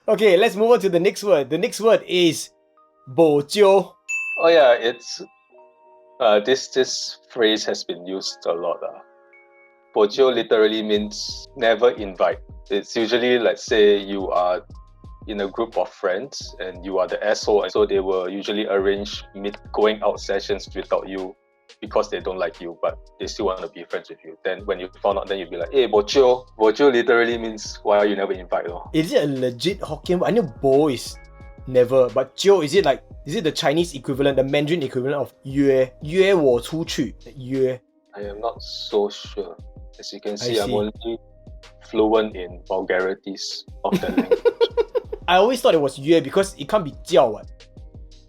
Okay, let's move on to the next word. The next word is Bojio. Oh yeah, it's this phrase has been used a lot. Bojio literally means never invite. It's usually, let's say you are in a group of friends and you are the asshole, and so they will usually arrange going out sessions without you because they don't like you, but they still want to be friends with you. Then when you found out, then you'll be like, hey, Bojio. Bojio literally means why you never invite. Is it a legit Hokkien word? I know bo is never, but jio, is it the Chinese equivalent, the Mandarin equivalent of 约我出去? Yue. I am not so sure. As you can see, I I'm see. only fluent in vulgarities of the language. I always thought it was 约 because it can't be 叫 what.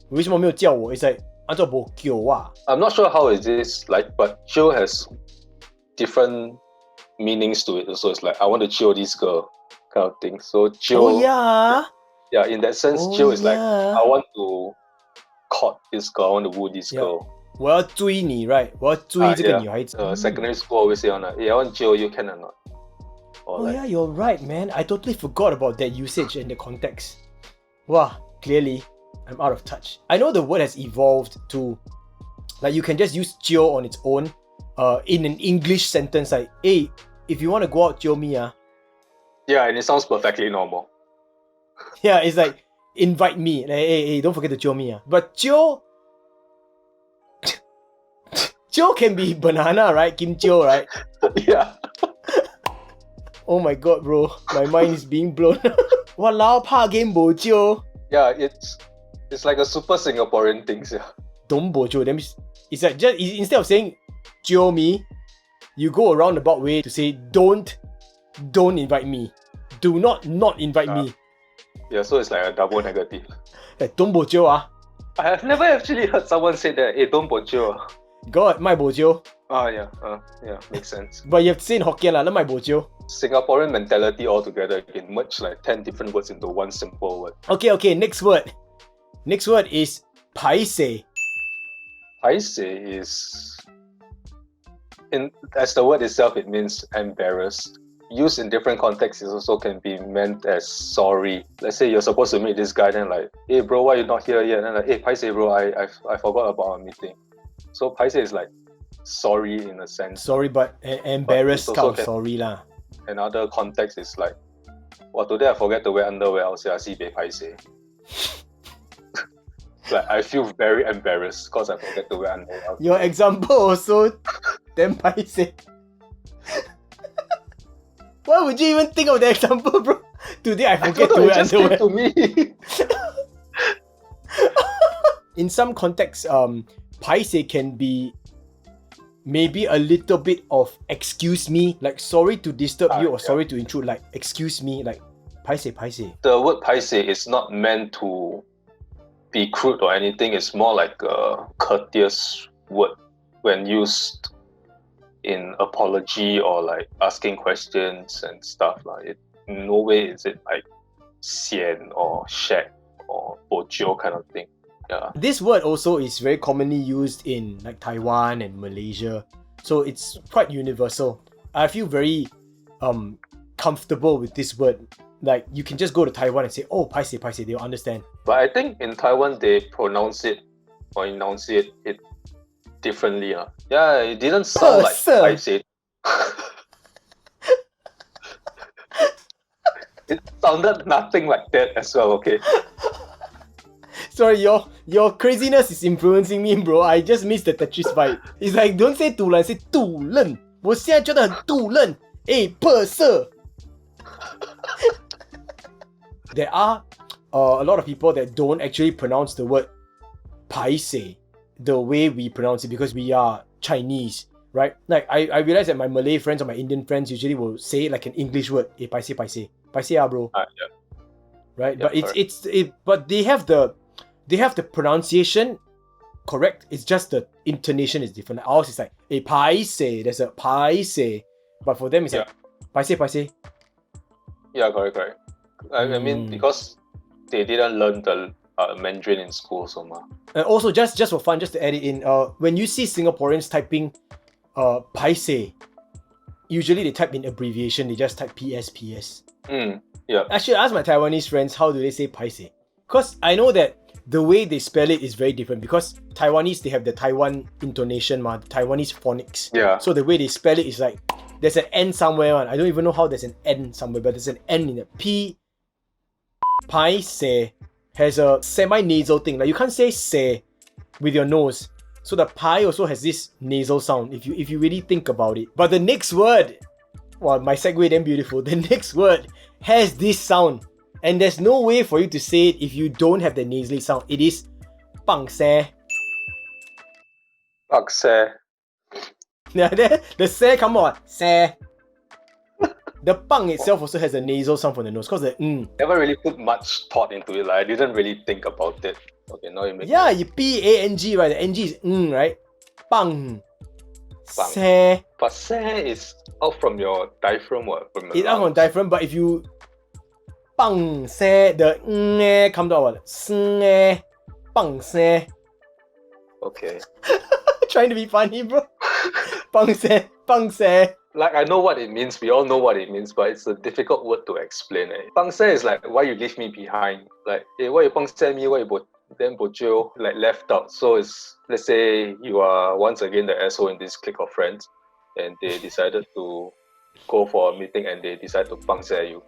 为什么没有叫我? It's like 按照bo kyo啊. I'm not sure how it is like, but chill has different meanings to it. So it's like, I want to chill this girl kind of thing. So chill. Oh yeah. Yeah, in that sense, Oh, chill is like, yeah. I want to court this girl, I want to woo this Yeah. girl. 我要追你 right? 我要追这个女孩子。Secondary school always say, hey, I want chill, you can or not? Or Oh like, yeah, you're right, man. I totally forgot about that usage and the context. Wow, clearly, I'm out of touch. I know the word has evolved to, like, you can just use jio on its own, in an English sentence, like, hey, if you want to go out, jio me, ah. Yeah, and it sounds perfectly normal. Yeah, it's like, invite me. Like, hey, don't forget to jio me, ah. But jio can be banana, right? Kim jio, right? Yeah. Oh my god, bro. My mind is being blown. Walao, pa game bojio. Yeah, it's like a super Singaporean thing. Yeah. Don't bojio. That means it's like just instead of saying jio me, you go a roundabout way to say don't invite me. Do not invite me. Yeah, so it's like a double negative. Like, don't bojio ah. I have never actually heard someone say that. Hey, don't bojio. God, my bojio. Yeah, makes sense. But you have to say in Hokkien lah, my bojio. Singaporean mentality altogether can merge like 10 different words into one simple word. Okay, next word. Next word is paiseh. Paiseh is, as the word itself, it means embarrassed. Used in different contexts, it also can be meant as sorry. Let's say you're supposed to meet this guy, then like, hey bro, why you not here yet? And then like, hey paiseh bro, I forgot about our meeting. So paiseh is like sorry in a sense. Sorry, but embarrassed kind of can, sorry lah. Another context is like, today I forget to wear underwear. I'll say I see paiseh. Like I feel very embarrassed because I forget to wear underwear. Your example also damn paiseh. Why would you even think of the example, bro? Today I forget to wear underwear. To me. In some contexts, paiseh can be maybe a little bit of excuse me, like sorry to disturb you or sorry to intrude, like excuse me, like paiseh. The word paiseh is not meant to be crude or anything. It's more like a courteous word when used in apology or like asking questions and stuff. Like in no way is it like sian or shag or bojio kind of thing. Yeah. This word also is very commonly used in like Taiwan and Malaysia, so it's quite universal. I feel very comfortable with this word. Like you can just go to Taiwan and say, oh, paiseh, they'll understand. But I think in Taiwan they pronounce it or enunciate it differently. Yeah, it didn't sound like paiseh. It sounded nothing like that as well, okay? Sorry, your craziness is influencing me, bro. I just missed the Tetris vibe. It's like, don't say 堵人, say 堵人. 我现在觉得很堵人. Paiseh. There are a lot of people that don't actually pronounce the word paiseh the way we pronounce it because we are Chinese, right? Like I realize that my Malay friends or my Indian friends usually will say it like an English word. Paiseh. Paiseh ah, bro. Yeah. Right? Yeah, but but they have the pronunciation correct. It's just the intonation is different. Ours is like paiseh. There's a paiseh, but for them it's like paiseh. Yeah, correct. I mean, because they didn't learn the Mandarin in school so much. And also, just for fun, just to add it in, when you see Singaporeans typing paiseh, usually they type in abbreviation. They just type PS. Yeah. Actually, I asked my Taiwanese friends how do they say paiseh. Because I know that the way they spell it is very different because Taiwanese, they have the Taiwan intonation, the Taiwanese phonics. Yeah. So the way they spell it is like, there's an N somewhere, man. I don't even know how there's an N somewhere, but there's an N in it. Paiseh has a semi-nasal thing. Like you can't say se with your nose. So the pi also has this nasal sound if you really think about it. But the next word, wow, my segue damn beautiful. The next word has this sound. And there's no way for you to say it if you don't have the nasally sound. It is pangseh. Pangseh. Yeah, the se come on, se. The pang itself also has a nasal sound for the nose because the Never really put much thought into it. Like, I didn't really think about it. Okay, now you make yeah, you P-A-N-G, right? The N-G is right? Pang. Pang. Se. But se is out from your diaphragm or from your It's out from lungs. diaphragm, but if you pang se, the come out what? Se. Pang se. Okay. Trying to be funny, bro. Pang se. Pang se. Like, I know what it means. We all know what it means, but it's a difficult word to explain. Pangseh is like, why you leave me behind? Like, why you pangseh me? Why you then Bojio, like, left out? So it's, let's say you are once again the asshole in this clique of friends, and they decided to go for a meeting and they decide to pangseh you.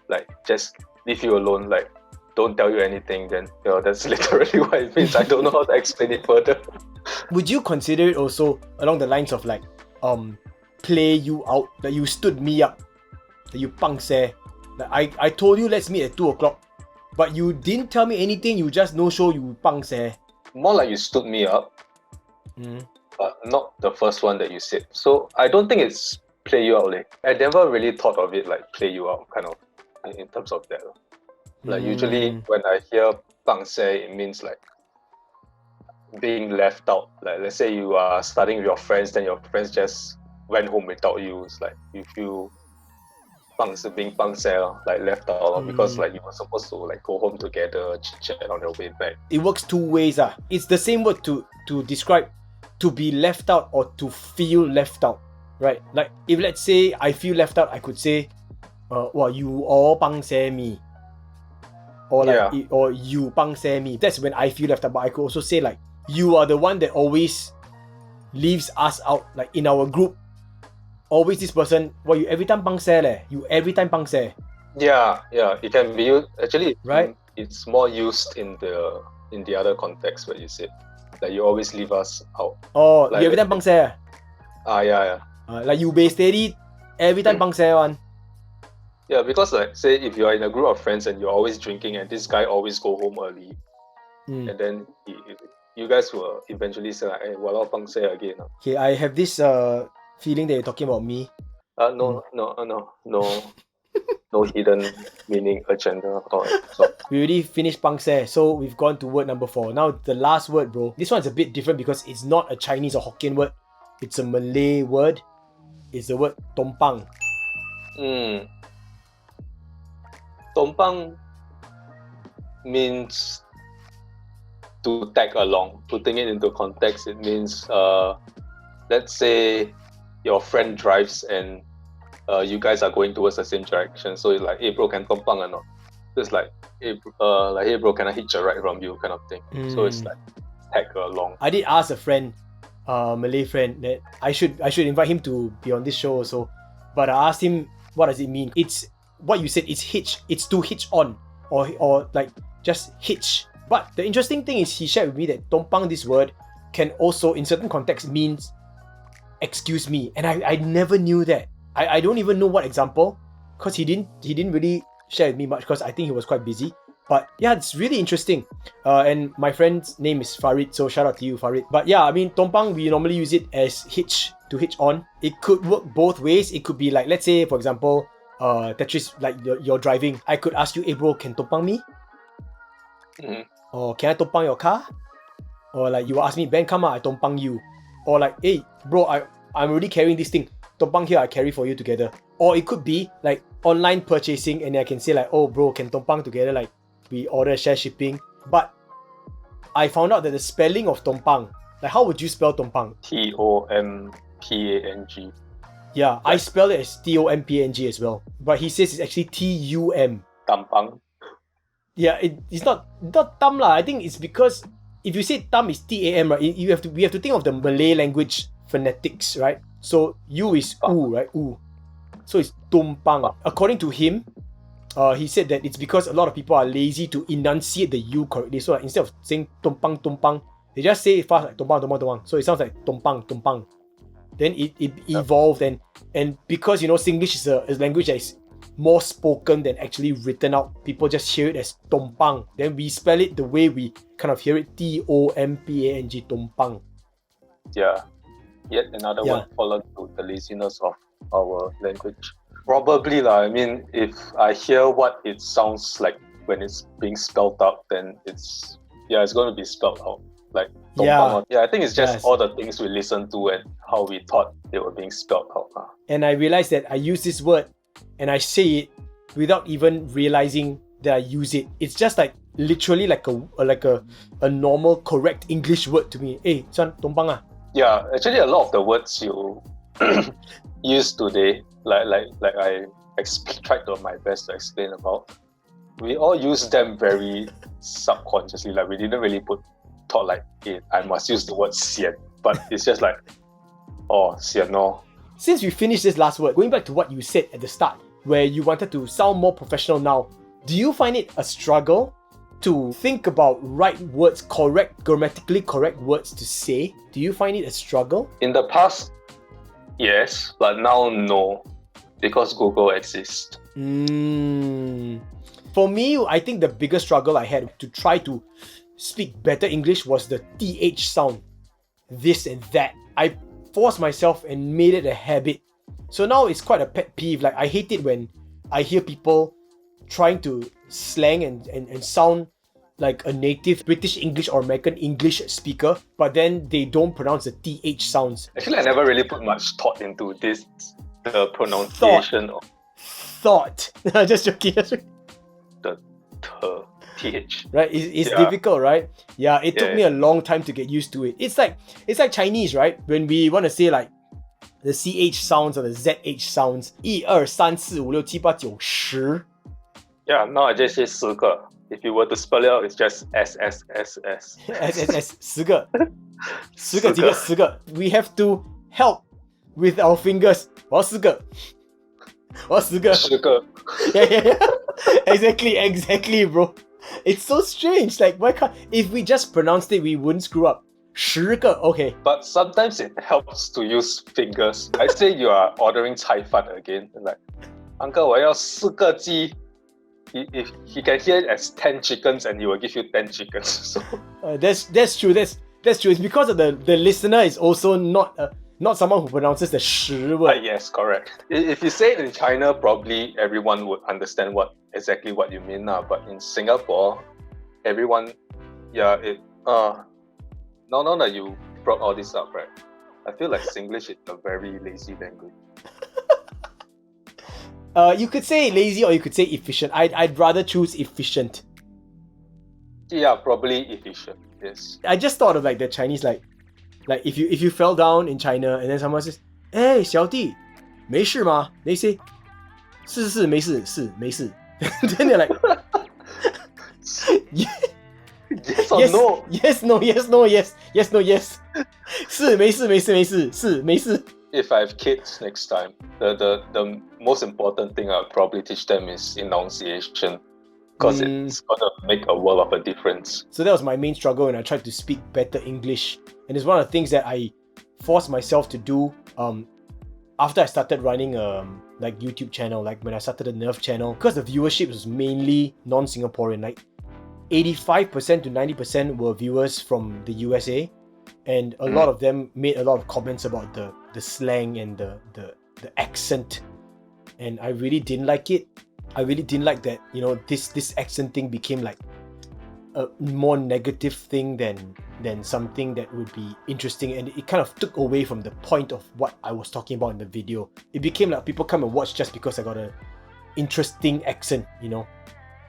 Like, just leave you alone. Like, don't tell you anything. Then, that's literally what it means. I don't know how to explain it further. Would you consider it also along the lines of like, play you out, that you stood me up, that you pangseh, like I told you let's meet at 2 o'clock, but you didn't tell me anything, you just no show, you pangseh. More like you stood me up, but not the first one that you said. So I don't think it's play you out. I never really thought of it like play you out, kind of, in terms of that. Like usually when I hear pangseh, it means like being left out. Like let's say you are studying with your friends, then your friends just went home without you. It's like you feel being pangseh, like left out, because like you were supposed to like go home together, chit chat on your way back. It works two ways. It's the same word to describe to be left out or to feel left out, right? Like if let's say I feel left out, I could say, well, you all pangseh me, or like or you pangseh me. That's when I feel left out. But I could also say like you are the one that always leaves us out, like in our group. Always this person, well, you every time pangseh leh. You every time pangseh. Yeah, it can be used. Actually, right? It's more used in the other context where you said that you always leave us out. Oh, like, you every time pangseh. Yeah. Like you be steady every time pangseh one. Yeah, because like say if you are in a group of friends and you're always drinking and this guy always go home early, and then you guys will eventually say like, hey, walao pangseh again. Okay, I have this feeling that you're talking about me. No, no hidden meaning agenda. We already finished pangseh, so we've gone to word number 4. Now the last word, bro. This one's a bit different because it's not a Chinese or Hokkien word. It's a Malay word. It's the word Tumpang. Tumpang means to tag along. Putting it into context, it means let's say your friend drives and you guys are going towards the same direction. So it's like, hey bro, can tumpang or not? So it's like, hey bro, can I hitch a ride from you, kind of thing. So it's like tag along. I did ask a friend, Malay friend, that I should invite him to be on this show also. But I asked him, what does it mean? It's what you said. It's hitch. It's to hitch on, or like just hitch. But the interesting thing is, he shared with me that tumpang, this word, can also in certain contexts means excuse me, and I never knew that. I don't even know what example, because he didn't really share with me much because I think he was quite busy. But yeah, it's really interesting. And my friend's name is Farid, so shout out to you, Farid. But yeah, I mean, tumpang, we normally use it as hitch, to hitch on. It could work both ways. It could be like, let's say for example, Tetris, like you're driving. I could ask you, hey bro, can tumpang me? Or can I tumpang your car? Or like you ask me, Ben, come on, I tumpang you. Or like, hey bro, I'm already carrying this thing. Tumpang here, I carry for you together. Or it could be like online purchasing, and I can say like, oh bro, can tumpang together, like we order share shipping. But I found out that the spelling of tumpang, like how would you spell tumpang? Tompang. Yeah, I spell it as Tompang as well. But he says it's actually TUM. Tumpang. Yeah, it's not Tam lah. I think it's because if you say Tam is TAM, right? We have to think of the Malay language phonetics, right? So U is U, right? U. So it's Tumpang. According to him, he said that it's because a lot of people are lazy to enunciate the U correctly. So like, instead of saying Tumpang, they just say it fast like Tumpang. So it sounds like Tumpang. Then it evolved and because Singlish is a language that is more spoken than actually written out. People just hear it as Tumpang. Then we spell it the way we kind of hear it, Tompang, Tumpang. Yeah. Yet another one fallen to the laziness of our language. Probably I mean, if I hear what it sounds like when it's being spelled out, then it's going to be spelled out. Like Tumpang. I think it's just all the things we listened to and how we thought they were being spelled out. And I realized that I use this word and I say it without even realizing that I use it. It's just like literally like a normal correct English word to me. Hey, son, Tumpang ah. Yeah, actually a lot of the words you use today, like I tried to my best to explain about, we all use them very subconsciously. Like we didn't really thought like, hey, I must use the word sian, but it's just like, oh, sian no. Since we finished this last word, going back to what you said at the start, where you wanted to sound more professional now, do you find it a struggle to think about right words, grammatically correct words to say? Do you find it a struggle? In the past, yes, but now no, because Google exists. For me, I think the biggest struggle I had to try to speak better English was the TH sound. This and that. I forced myself and made it a habit. So now it's quite a pet peeve. Like I hate it when I hear people trying to slang and sound like a native British English or American English speaker, but then they don't pronounce the TH sounds. Actually, I never really put much thought into this, the pronunciation of thought. Just joking. The TH. Right? It's difficult, right? Yeah, it took me a long time to get used to it. It's like Chinese, right? When we want to say like the CH sounds or the ZH sounds. 1, 2, 3, 4, 5, 6, 7, 8, 9, 10. Yeah, now I just say 10个. If you were to spell it out, it's just SSSS. SSS 10个. 10个几个10个. We have to help with our fingers. 我要10个. 我要10个. 10个. Yeah. Exactly, bro. It's so strange. Like, why can't... If we just pronounced it, we wouldn't screw up. 10个, okay. But sometimes it helps to use fingers. I say you are ordering Cai Fan again. Like, Uncle, 我要4个鸡. If he can hear it as 10 chickens and he will give you 10 chickens. So that's true. That's true. It's because of the listener is also not someone who pronounces the 10 word. Yes, correct. If you say it in China, probably everyone would understand exactly what you mean now. But in Singapore, everyone, now that you brought all this up, right? I feel like Singlish is a very lazy language. You could say lazy or you could say efficient. I'd rather choose efficient. Yeah, probably efficient. Yes. I just thought of like the Chinese like if you fell down in China and then someone says, "Hey, 小弟,没事吗?" They say, 是没事 Then they're like, yes or no? Yes, no, yes. 是没事 If I have kids next time, the most important thing I'll probably teach them is enunciation, because it's gonna make a world of a difference. So that was my main struggle when I tried to speak better English, and it's one of the things that I forced myself to do after I started running like YouTube channel, like when I started the Nerf channel, because the viewership was mainly non-Singaporean, like 85% to 90% were viewers from the USA. And a lot of them made a lot of comments about the slang and the accent, and I really didn't like it. I really didn't like that, this accent thing became like a more negative thing than something that would be interesting, and it kind of took away from the point of what I was talking about in the video. It became like people come and watch just because I got an interesting accent,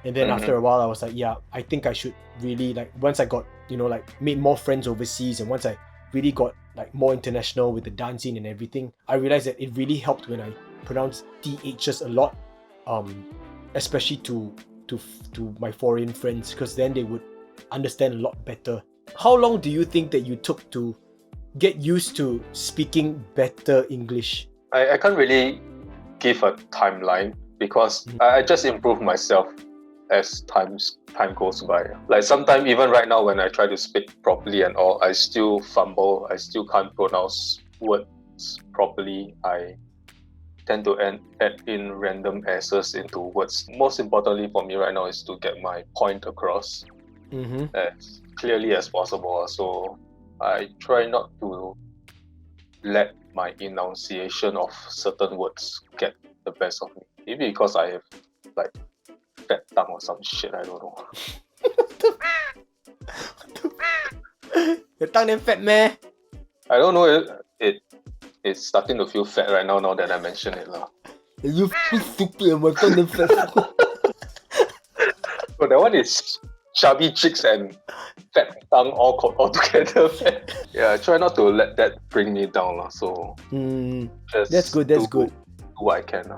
And then after a while, I was like, yeah, I think I should really, like, once I got, like, made more friends overseas, and once I really got like more international with the dancing and everything, I realized that it really helped when I pronounced THs a lot, especially to my foreign friends, because then they would understand a lot better. How long do you think that you took to get used to speaking better English? I can't really give a timeline because I just improve myself as time goes by. Like sometimes even right now when I try to speak properly and all, I still fumble. I still can't pronounce words properly. I tend to add in random S's into words. Most importantly for me right now is to get my point across as clearly as possible. So I try not to let my enunciation of certain words get the best of me. Maybe because I have like fat tongue or some shit, I don't know. Your tongue damn fat, meh? I don't know, it's starting to feel fat right now that I mention it. You feel stupid and my tongue damn fat. But that one is chubby cheeks and fat tongue all together. Yeah, I try not to let that bring me down. So just that's good. do what I can.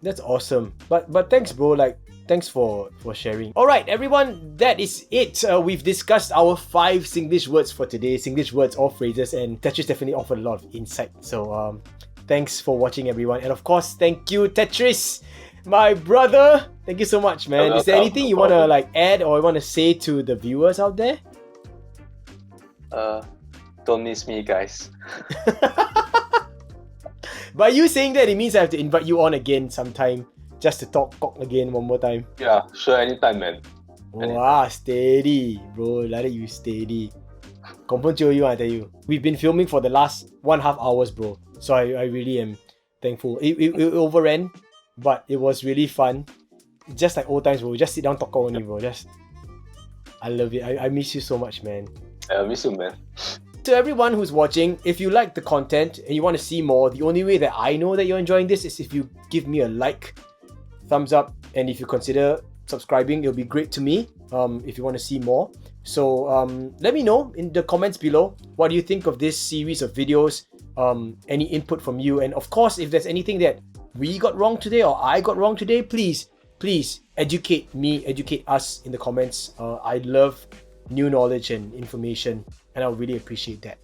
That's awesome. But thanks, bro. Like, thanks for sharing. All right, everyone, that is it. We've discussed our 5 Singlish words for today. Singlish words or phrases, and Tetris definitely offered a lot of insight. So thanks for watching, everyone. And of course, thank you, Tetris, my brother. Thank you so much, man. Is there anything you want to like add or you want to say to the viewers out there? Don't miss me, guys. By you saying that, it means I have to invite you on again sometime just to talk again one more time. Yeah, sure, anytime, man. Wow, steady, bro. Like that, you steady. Confirm jio you, I tell you. We've been filming for the last 1.5 hours, bro. So I really am thankful. It overran, but it was really fun. Just like old times, bro. We just sit down, talk only, bro. I love it. I miss you so much, man. I miss you, man. To everyone who's watching, if you like the content and you want to see more, the only way that I know that you're enjoying this is if you give me a like, thumbs up, and if you consider subscribing, it'll be great to me if you want to see more. So let me know in the comments below, what do you think of this series of videos, any input from you, and of course, if there's anything that we got wrong today or I got wrong today, please educate me, educate us in the comments. I love new knowledge and information, and I really appreciate that.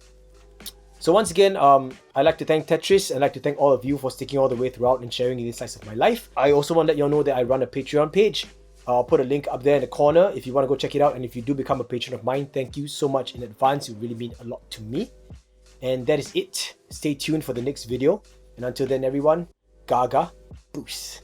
So once again, I'd like to thank Tetris. I'd like to thank all of you for sticking all the way throughout and sharing the insights of my life. I also want to let you all know that I run a Patreon page. I'll put a link up there in the corner if you want to go check it out. And if you do become a patron of mine, thank you so much in advance. It really means a lot to me. And that is it. Stay tuned for the next video. And until then, everyone, Gaga, Boost.